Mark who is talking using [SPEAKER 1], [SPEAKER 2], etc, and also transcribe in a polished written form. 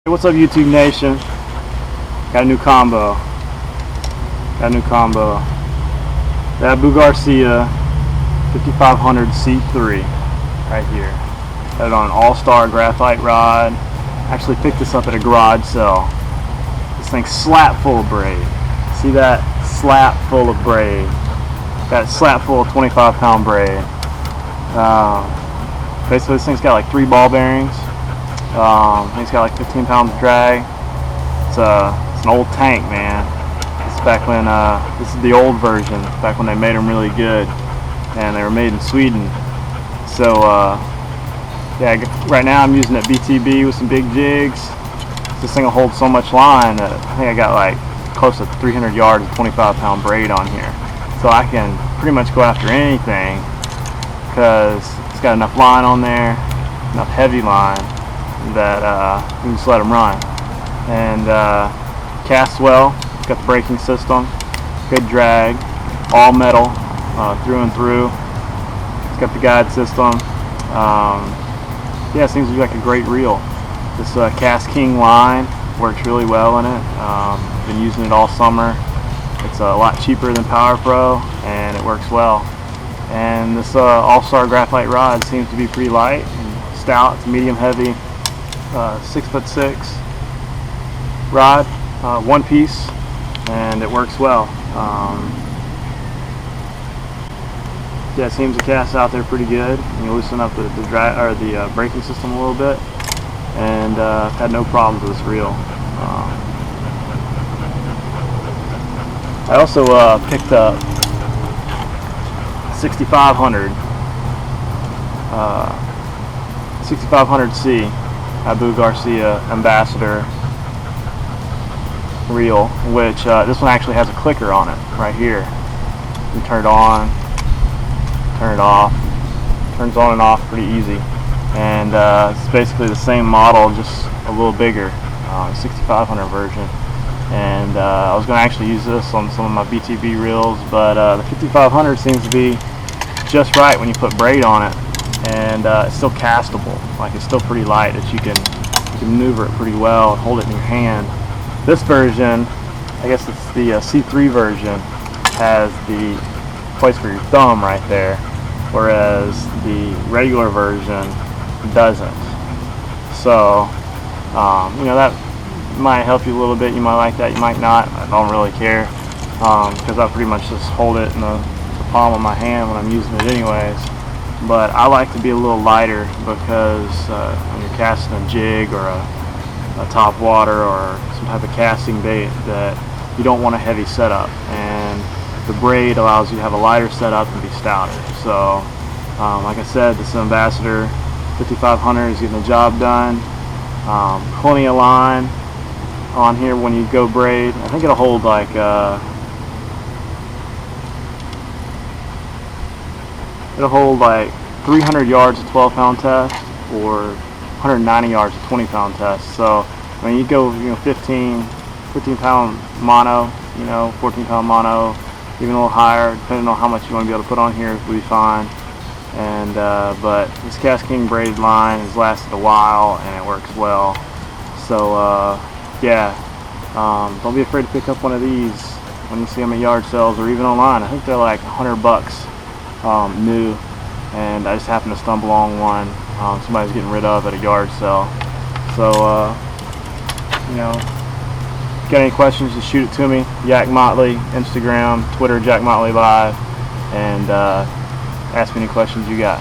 [SPEAKER 1] Hey, what's up, YouTube Nation? Got a new combo. The Abu Garcia 5500 C3 right here. Got it on an all-star graphite rod. Actually picked this up at a garage sale. This thing's slap full of braid. See that? Slap full of braid. Got it slap full of 25-pound braid. Basically, this thing's got like 3 ball bearings. He's got like 15 pounds of drag. It's an old tank, man. This is back when this is the old version, back when they made them really good, and they were made in Sweden. So yeah, right now I'm using it BTB with some big jigs. This thing will hold so much line that I think I got like close to 300 yards of 25-pound braid on here. So I can pretty much go after anything because it's got enough line on there, enough heavy line, that you can just let them run. And casts well. It's got the braking system, good drag, all metal through and through. It's got the guide system. Yeah, it seems to be like a great reel. This Cast King line works really well in it. Been using it all summer. It's a lot cheaper than Power Pro, and it works well. And this all-star graphite rod seems to be pretty light and stout. It's medium heavy. 6'6" rod, one piece, and it works well. Yeah, it seems to cast out there pretty good. You loosen up the braking system a little bit, and I've had no problems with this reel. I also picked up 6500C Abu Garcia Ambassador reel, which this one actually has a clicker on it right here. You can turn it on, turn it off, turns on and off pretty easy, and it's basically the same model, just a little bigger, 6500 version. And I was going to actually use this on some of my BTB reels, but the 5500 seems to be just right when you put braid on it, and it's still castable. Like, it's still pretty light that you can maneuver it pretty well and hold it in your hand. This version, I guess it's the C3 version, has the place for your thumb right there, whereas the regular version doesn't. So you know, that might help you a little bit. You might like that, you might not. I don't really care, because I pretty much just hold it in the palm of my hand when I'm using it anyways. But I like to be a little lighter because when you're casting a jig or a top water or some type of casting bait, that you don't want a heavy setup, and the braid allows you to have a lighter setup and be stouter. So like I said, this Ambassador 5500 is getting the job done. Plenty of line on here when you go braid. I think it'll hold like it'll hold like 300 yards of 12-pound test or 190 yards of 20-pound test. So when you go, 15-pound mono, 14-pound mono, even a little higher, depending on how much you want to be able to put on here, will be fine. And but this Cast King braided line has lasted a while and it works well. So yeah, don't be afraid to pick up one of these when you see them at yard sales or even online. I think they're like $100 new, and I just happened to stumble on one somebody's getting rid of at a yard sale. So got any questions, just shoot it to me. Yak Motley, Instagram, Twitter, Jack Motley Live, and ask me any questions you got.